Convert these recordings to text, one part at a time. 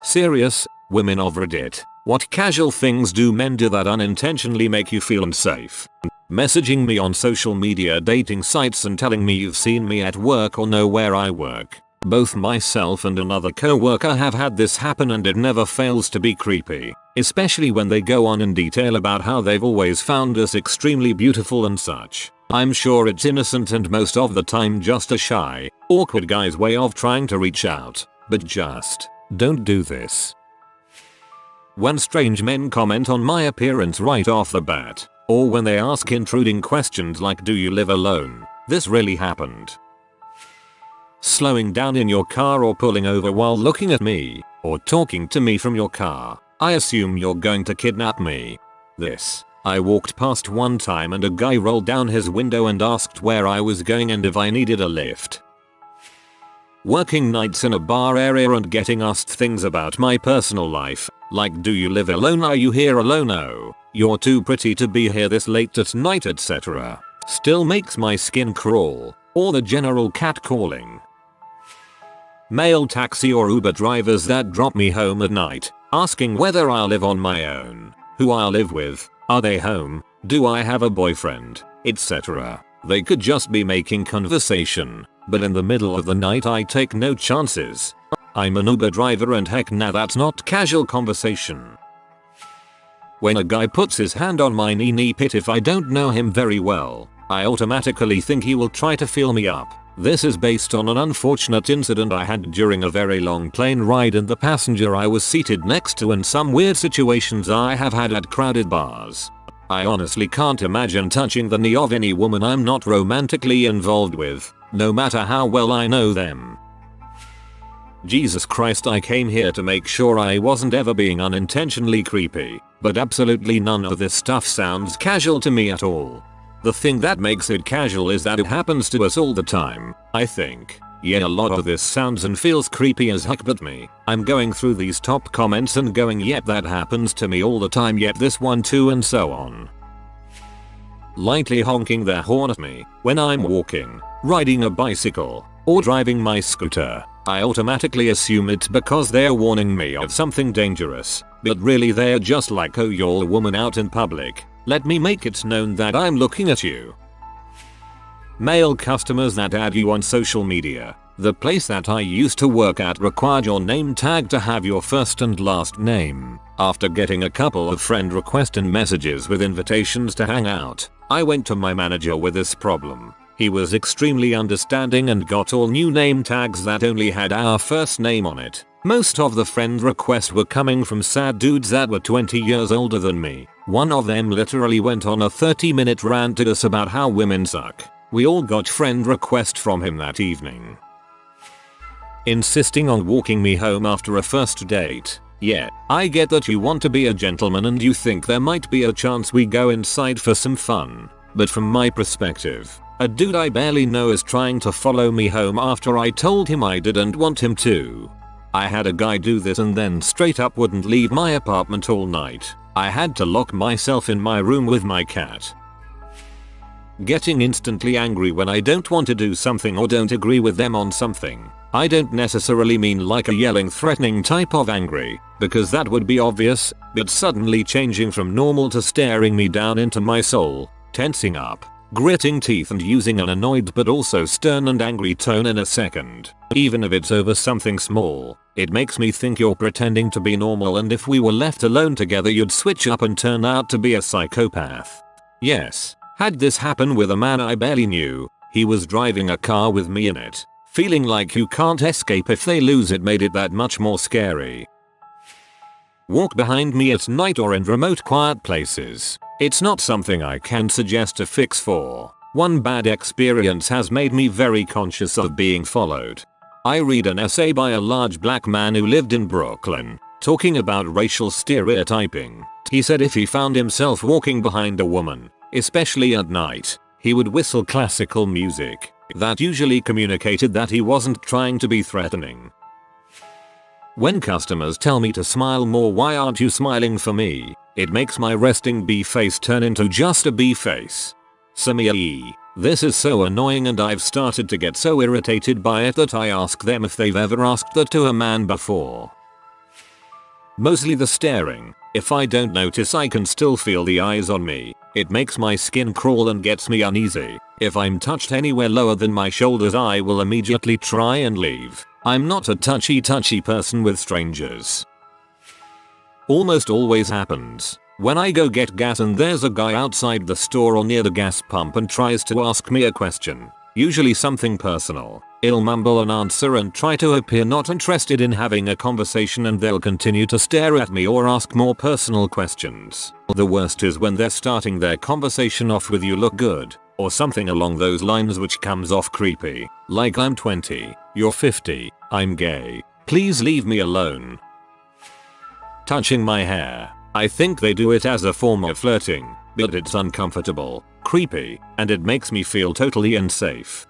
Serious, women of Reddit, what casual things do men do that unintentionally make you feel unsafe? Messaging me on social media dating sites and telling me you've seen me at work or know where I work. Both myself and another co-worker have had this happen and it never fails to be creepy, especially when they go on in detail about how they've always found us extremely beautiful and such. I'm sure it's innocent and most of the time just a shy, awkward guy's way of trying to reach out, but just don't do this. When strange men comment on my appearance right off the bat, or when they ask intruding questions like do you live alone, this really happened. Slowing down in your car or pulling over while looking at me, or talking to me from your car, I assume you're going to kidnap me. This, I walked past one time and a guy rolled down his window and asked where I was going and if I needed a lift. Working nights in a bar area and getting asked things about my personal life, like do you live alone, are you here alone, oh, you're too pretty to be here this late at night, etc. still makes my skin crawl, or the general catcalling. Male taxi or Uber drivers that drop me home at night, asking whether I'll live on my own, who I'll live with, are they home, do I have a boyfriend, etc. They could just be making conversation, but in the middle of the night I take no chances. I'm an Uber driver and heck nah, that's not casual conversation. When a guy puts his hand on my knee pit if I don't know him very well, I automatically think he will try to feel me up. This is based on an unfortunate incident I had during a very long plane ride and the passenger I was seated next to and some weird situations I have had at crowded bars. I honestly can't imagine touching the knee of any woman I'm not romantically involved with, no matter how well I know them. Jesus Christ, I came here to make sure I wasn't ever being unintentionally creepy, but absolutely none of this stuff sounds casual to me at all. The thing that makes it casual is that it happens to us all the time, I think. Yeah, a lot of this sounds and feels creepy as heck, but I'm going through these top comments and going yep, that happens to me all the time, yep, this one too, and so on. Lightly honking their horn at me when I'm walking, riding a bicycle, or driving my scooter. I automatically assume it's because they're warning me of something dangerous, but really they're just like, oh, you're a woman out in public, let me make it known that I'm looking at you. Male customers that add you on social media. The place that I used to work at required your name tag to have your first and last name. After getting a couple of friend request and messages with invitations to hang out, I went to my manager with this problem. He was extremely understanding and got all new name tags that only had our first name on it. Most of the friend requests were coming from sad dudes that were 20 years older than me. One of them literally went on a 30-minute rant at us about how women suck. We all got friend request from him that evening. Insisting on walking me home after a first date. Yeah, I get that you want to be a gentleman and you think there might be a chance we go inside for some fun. But from my perspective, a dude I barely know is trying to follow me home after I told him I didn't want him to. I had a guy do this and then straight up wouldn't leave my apartment all night. I had to lock myself in my room with my cat. Getting instantly angry when I don't want to do something or don't agree with them on something. I don't necessarily mean like a yelling, threatening type of angry, because that would be obvious, but suddenly changing from normal to staring me down into my soul, tensing up, gritting teeth and using an annoyed but also stern and angry tone in a second. Even if it's over something small, it makes me think you're pretending to be normal and if we were left alone together you'd switch up and turn out to be a psychopath. Yes, had this happen with a man I barely knew. He was driving a car with me in it. Feeling like you can't escape if they lose it made it that much more scary. Walk behind me at night or in remote quiet places. It's not something I can suggest a fix for. One bad experience has made me very conscious of being followed. I read an essay by a large black man who lived in Brooklyn, talking about racial stereotyping. He said if he found himself walking behind a woman, especially at night, he would whistle classical music. That usually communicated that he wasn't trying to be threatening. When customers tell me to smile more, why aren't you smiling for me? It makes my resting B face turn into just a B face. Simi. This is so annoying and I've started to get so irritated by it that I ask them if they've ever asked that to a man before. Mostly the staring. If I don't notice, I can still feel the eyes on me. It makes my skin crawl and gets me uneasy. If I'm touched anywhere lower than my shoulders, I will immediately try and leave. I'm not a touchy person with strangers. Almost always happens when I go get gas and there's a guy outside the store or near the gas pump and tries to ask me a question. Usually something personal. I'll mumble an answer and try to appear not interested in having a conversation, and they'll continue to stare at me or ask more personal questions. The worst is when they're starting their conversation off with "you look good" or something along those lines, which comes off creepy. Like, "I'm 20, you're 50, I'm gay, please leave me alone." Touching my hair. I think they do it as a form of flirting, but it's uncomfortable, creepy, and it makes me feel totally unsafe.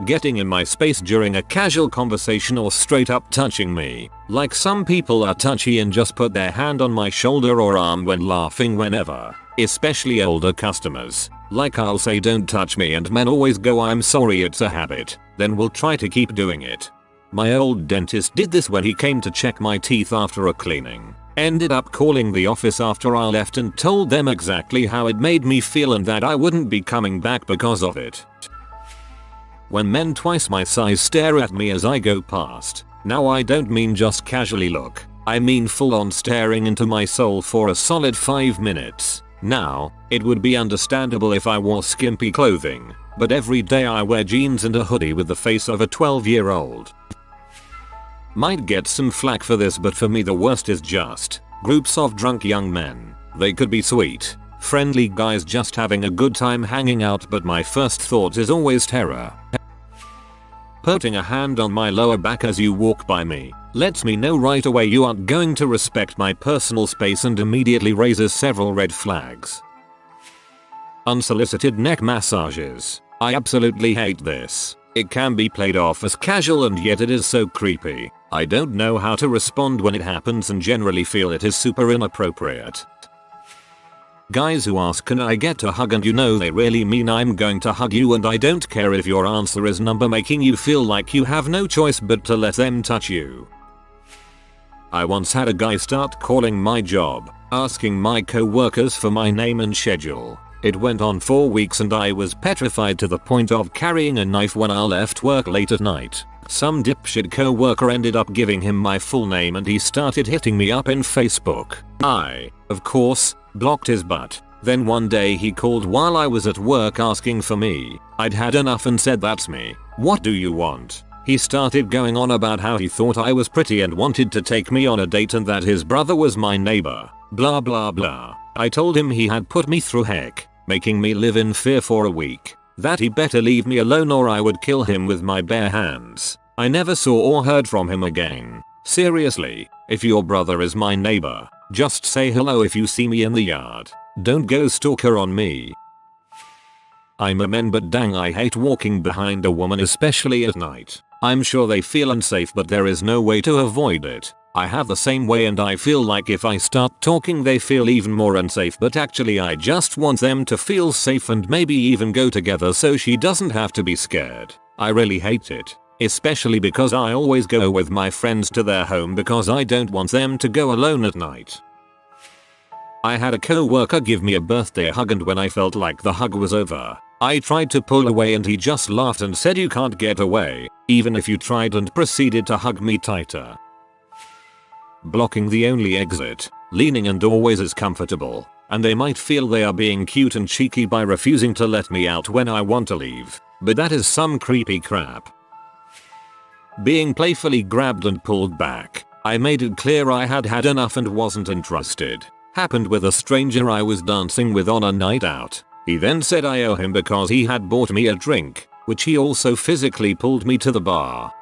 Getting in my space during a casual conversation or straight up touching me. Like, some people are touchy and just put their hand on my shoulder or arm when laughing whenever. Especially older customers. Like, I'll say "don't touch me" and men always go "I'm sorry, it's a habit." Then we'll try to keep doing it. My old dentist did this when he came to check my teeth after a cleaning. Ended up calling the office after I left and told them exactly how it made me feel and that I wouldn't be coming back because of it. When men twice my size stare at me as I go past. Now, I don't mean just casually look. I mean full on staring into my soul for a solid 5 minutes. Now, it would be understandable if I wore skimpy clothing, but every day I wear jeans and a hoodie with the face of a 12-year-old. Might get some flack for this, but for me the worst is just groups of drunk young men. They could be sweet, friendly guys just having a good time hanging out, but my first thought is always terror. Putting a hand on my lower back as you walk by me lets me know right away you aren't going to respect my personal space and immediately raises several red flags. Unsolicited neck massages. I absolutely hate this. It can be played off as casual and yet it is so creepy. I don't know how to respond when it happens and generally feel it is super inappropriate. Guys who ask "can I get a hug?" and you know they really mean "I'm going to hug you and I don't care if your answer is number," making you feel like you have no choice but to let them touch you. I once had a guy start calling my job, asking my co-workers for my name and schedule. It went on 4 weeks and I was petrified to the point of carrying a knife when I left work late at night. Some dipshit co-worker ended up giving him my full name and he started hitting me up in Facebook. I, of course, blocked his butt. Then one day he called while I was at work asking for me. I'd had enough and said, "That's me. What do you want?" He started going on about how he thought I was pretty and wanted to take me on a date and that his brother was my neighbor. Blah blah blah. I told him he had put me through heck, making me live in fear for a week. That he better leave me alone or I would kill him with my bare hands. I never saw or heard from him again. Seriously, if your brother is my neighbor, just say hello if you see me in the yard. Don't go stalker on me. I'm a man, but dang, I hate walking behind a woman, especially at night. I'm sure they feel unsafe, but there is no way to avoid it. I have the same way and I feel like if I start talking they feel even more unsafe, but actually I just want them to feel safe and maybe even go together so she doesn't have to be scared. I really hate it. Especially because I always go with my friends to their home because I don't want them to go alone at night. I had a co-worker give me a birthday hug and when I felt like the hug was over, I tried to pull away and he just laughed and said, "You can't get away, even if you tried," and proceeded to hug me tighter. Blocking the only exit, leaning in doorways is comfortable, and they might feel they are being cute and cheeky by refusing to let me out when I want to leave, but that is some creepy crap. Being playfully grabbed and pulled back. I made it clear I had had enough and wasn't interested. Happened with a stranger I was dancing with on a night out. He then said I owe him because he had bought me a drink, which he also physically pulled me to the bar.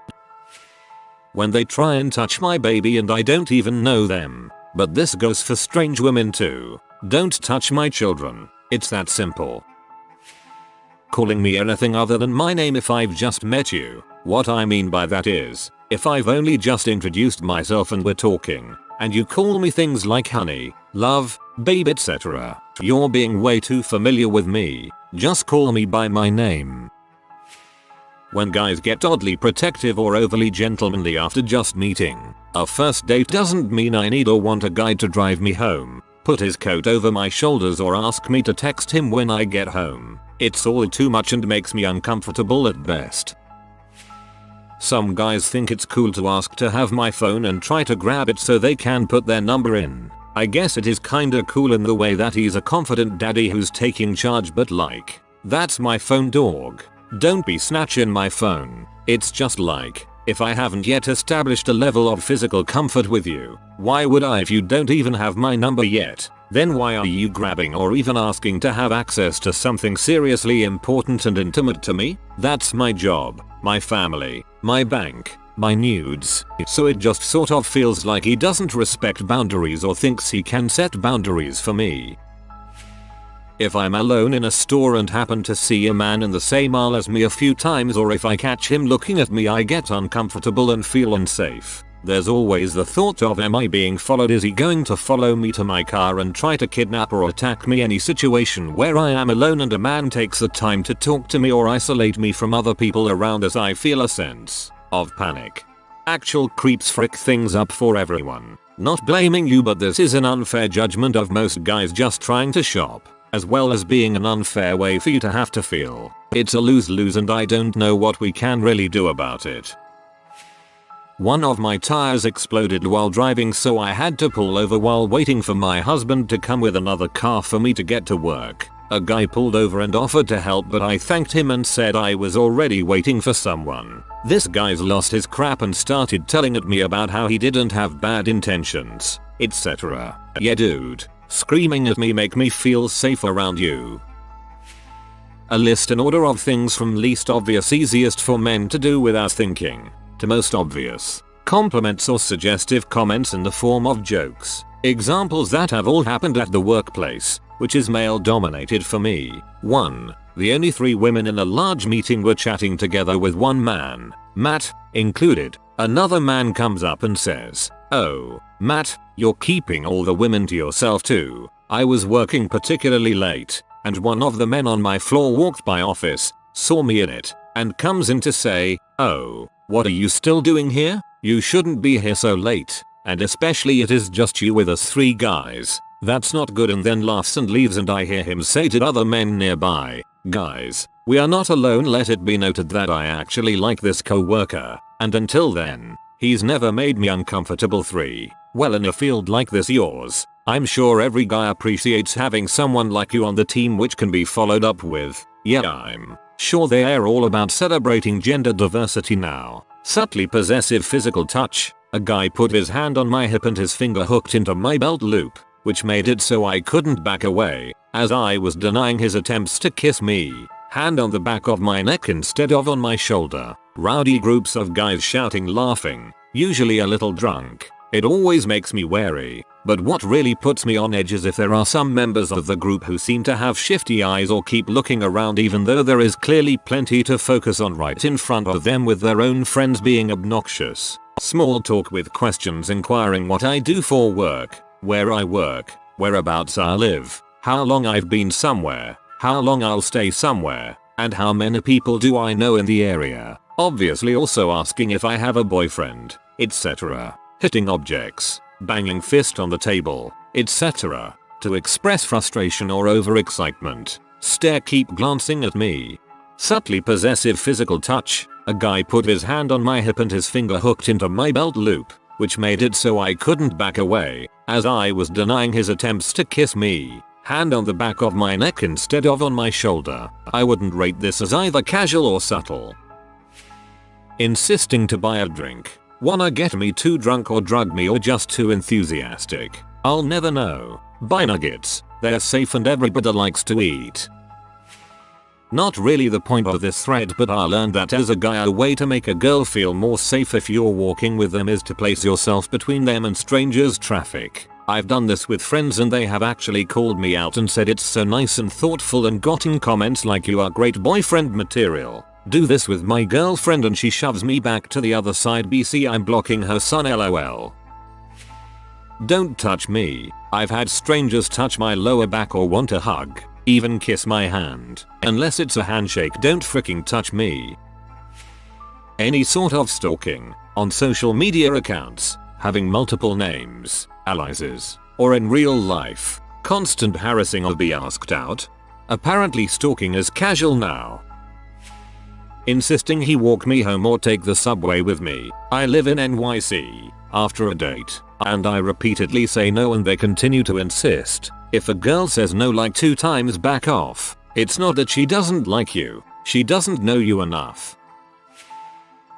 When they try and touch my baby and I don't even know them. But this goes for strange women too. Don't touch my children. It's that simple. Calling me anything other than my name if I've just met you. What I mean by that is, if I've only just introduced myself and we're talking, and you call me things like honey, love, babe, etc., you're being way too familiar with me. Just call me by my name. When guys get oddly protective or overly gentlemanly after just meeting. A first date doesn't mean I need or want a guy to drive me home, put his coat over my shoulders or ask me to text him when I get home. It's all too much and makes me uncomfortable at best. Some guys think it's cool to ask to have my phone and try to grab it so they can put their number in. I guess it is kinda cool in the way that he's a confident daddy who's taking charge, but like, that's my phone, dog. Don't be snatching my phone. It's just like, if I haven't yet established a level of physical comfort with you, why would I if you don't even have my number yet? Then why are you grabbing or even asking to have access to something seriously important and intimate to me? That's my job, my family, my bank, my nudes. So it just sort of feels like he doesn't respect boundaries or thinks he can set boundaries for me. If I'm alone in a store and happen to see a man in the same aisle as me a few times, or if I catch him looking at me, I get uncomfortable and feel unsafe. There's always the thought of, am I being followed? Is he going to follow me to my car and try to kidnap or attack me? Any situation where I am alone and a man takes the time to talk to me or isolate me from other people around us, I feel a sense of panic. Actual creeps frick things up for everyone. Not blaming you, but this is an unfair judgment of most guys just trying to shop, as well as being an unfair way for you to have to feel. It's a lose-lose and I don't know what we can really do about it. One of my tires exploded while driving, so I had to pull over while waiting for my husband to come with another car for me to get to work. A guy pulled over and offered to help, but I thanked him and said I was already waiting for someone. This guy's lost his crap and started telling at me about how he didn't have bad intentions, etc. Yeah dude, screaming at me make me feel safe around you. A list in order of things from least obvious easiest for men to do without thinking, to most obvious. Compliments or suggestive comments in the form of jokes. Examples that have all happened at the workplace, which is male dominated for me. 1. The only 3 women in a large meeting were chatting together with one man, Matt, included. Another man comes up and says, "Oh, Matt, you're keeping all the women to yourself too. I was working particularly late, and one of the men on my floor walked by office, saw me in it, and comes in to say, 'Oh, what are you still doing here? You shouldn't be here so late, and especially it is just you with us 3 guys. That's not good,' and then laughs and leaves, and I hear him say to other men nearby, 'Guys, we are not alone. Let it be noted that I actually like this co-worker, and until then, he's never made me uncomfortable.' 3. Well, in a field like this yours, I'm sure every guy appreciates having someone like you on the team, which can be followed up with, 'Yeah, I'm sure they are all about celebrating gender diversity now.' Subtly possessive physical touch. A guy put his hand on my hip and his finger hooked into my belt loop, which made it so I couldn't back away, as I was denying his attempts to kiss me. Hand on the back of my neck instead of on my shoulder. Rowdy groups of guys shouting, laughing, usually a little drunk. It always makes me wary, but what really puts me on edge is if there are some members of the group who seem to have shifty eyes or keep looking around even though there is clearly plenty to focus on right in front of them, with their own friends being obnoxious. Small talk with questions inquiring what I do for work, where I work, whereabouts I live, how long I've been somewhere, how long I'll stay somewhere, and how many people do I know in the area. Obviously also asking if I have a boyfriend, etc. Hitting objects, banging fist on the table, etc. to express frustration or overexcitement. Stare, keep glancing at me. Subtly possessive physical touch. A guy put his hand on my hip and his finger hooked into my belt loop, which made it so I couldn't back away, as I was denying his attempts to kiss me. Hand on the back of my neck instead of on my shoulder. I wouldn't rate this as either casual or subtle. Insisting to buy a drink. Wanna get me too drunk or drug me, or just too enthusiastic? I'll never know. Buy nuggets. They're safe and everybody likes to eat. Not really the point of this thread, but I learned that as a guy, a way to make a girl feel more safe if you're walking with them is to place yourself between them and strangers' traffic. I've done this with friends and they have actually called me out and said it's so nice and thoughtful and gotten comments like, "You are great boyfriend material." Do this with my girlfriend and she shoves me back to the other side. BC, I'm blocking her son, LOL. Don't touch me. I've had strangers touch my lower back or want a hug, even kiss my hand. Unless it's a handshake, don't freaking touch me. Any sort of stalking, on social media accounts, having multiple names, aliases, or in real life, constant harassing or be asked out. Apparently stalking is casual now. Insisting he walk me home or take the subway with me. I live in NYC, after a date, and I repeatedly say no and they continue to insist. If a girl says no like 2 times, back off. It's not that she doesn't like you, she doesn't know you enough.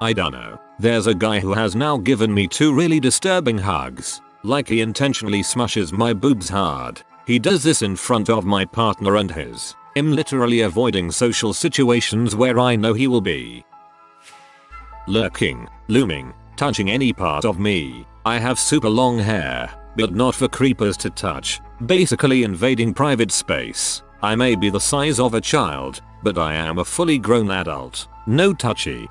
I dunno. There's a guy who has now given me 2 really disturbing hugs. Like he intentionally smushes my boobs hard. He does this in front of my partner and his. I'm literally avoiding social situations where I know he will be lurking, looming, touching any part of me. I have super long hair, but not for creepers to touch. Basically invading private space. I may be the size of a child, but I am a fully grown adult. No touchy.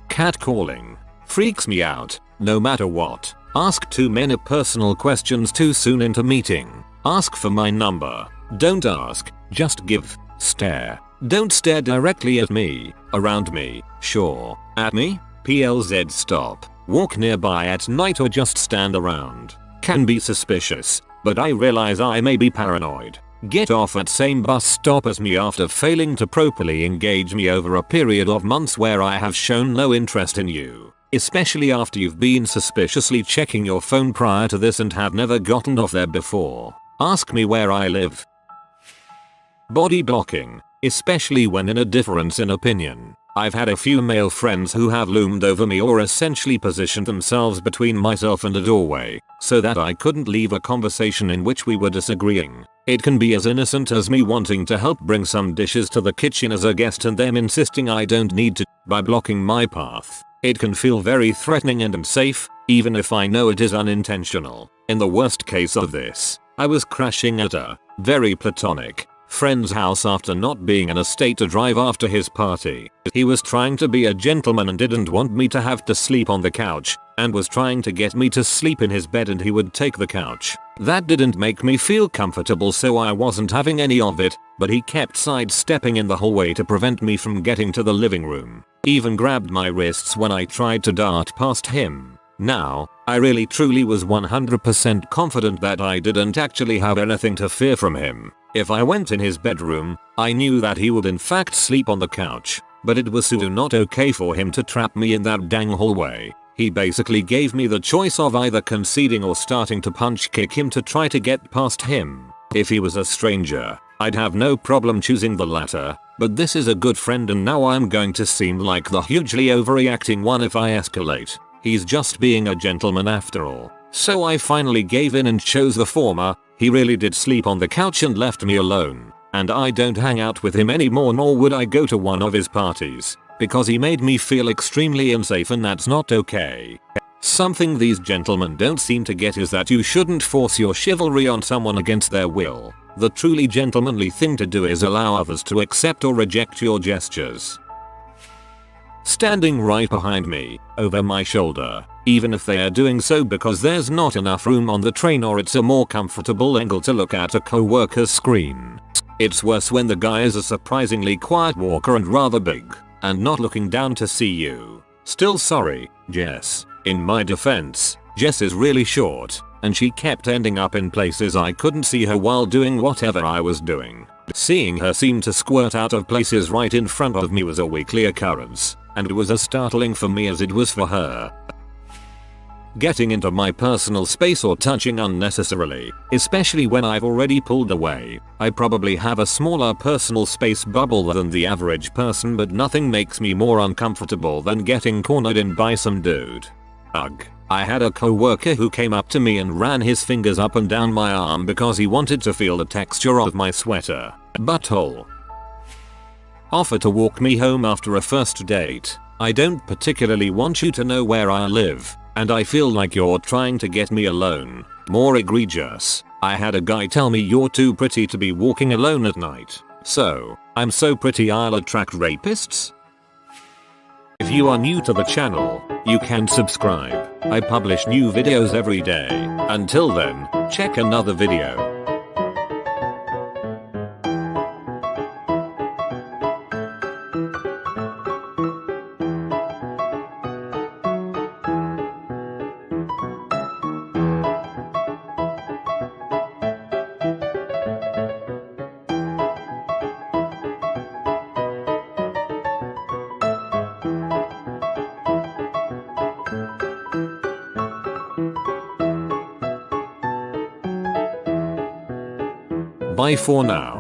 Catcalling. Freaks me out, no matter what. Ask too many personal questions too soon into meeting. Ask for my number. Don't ask, just give. Stare. Don't stare directly at me, around me, sure. At me? PLZ stop. Walk nearby at night or just stand around. Can be suspicious, but I realize I may be paranoid. Get off at same bus stop as me after failing to properly engage me over a period of months where I have shown no interest in you. Especially after you've been suspiciously checking your phone prior to this and have never gotten off there before. Ask me where I live. Body blocking, especially when in a difference in opinion. I've had a few male friends who have loomed over me or essentially positioned themselves between myself and a doorway, so that I couldn't leave a conversation in which we were disagreeing. It can be as innocent as me wanting to help bring some dishes to the kitchen as a guest and them insisting I don't need to by blocking my path. It can feel very threatening and unsafe, even if I know it is unintentional. In the worst case of this, I was crashing at a very platonic friend's house after not being in a state to drive after his party. He was trying to be a gentleman and didn't want me to have to sleep on the couch, and was trying to get me to sleep in his bed and he would take the couch. That didn't make me feel comfortable, so I wasn't having any of it, but he kept sidestepping in the hallway to prevent me from getting to the living room. Even grabbed my wrists when I tried to dart past him. Now, I really truly was 100% confident that I didn't actually have anything to fear from him. If I went in his bedroom, I knew that he would in fact sleep on the couch, but it was so not okay for him to trap me in that dang hallway. He basically gave me the choice of either conceding or starting to punch kick him to try to get past him. If he was a stranger, I'd have no problem choosing the latter, but this is a good friend and now I'm going to seem like the hugely overreacting one if I escalate. He's just being a gentleman after all. So I finally gave in and chose the former. He really did sleep on the couch and left me alone. And I don't hang out with him anymore, nor would I go to one of his parties. Because he made me feel extremely unsafe and that's not okay. Something these gentlemen don't seem to get is that you shouldn't force your chivalry on someone against their will. The truly gentlemanly thing to do is allow others to accept or reject your gestures. Standing right behind me, over my shoulder, even if they are doing so because there's not enough room on the train or it's a more comfortable angle to look at a co-worker's screen. It's worse when the guy is a surprisingly quiet walker and rather big, and not looking down to see you. Still sorry, Jess. In my defense, Jess is really short, and she kept ending up in places I couldn't see her while doing whatever I was doing. Seeing her seem to squirt out of places right in front of me was a weekly occurrence, and it was as startling for me as it was for her. Getting into my personal space or touching unnecessarily, especially when I've already pulled away. I probably have a smaller personal space bubble than the average person, but nothing makes me more uncomfortable than getting cornered in by some dude. Ugh. I had a co-worker who came up to me and ran his fingers up and down my arm because he wanted to feel the texture of my sweater. Butthole. Offer to walk me home after a first date. I don't particularly want you to know where I live, and I feel like you're trying to get me alone. More egregious, I had a guy tell me you're too pretty to be walking alone at night. So, I'm so pretty I'll attract rapists? If you are new to the channel, you can subscribe. I publish new videos every day. Until then, check another video. Bye for now.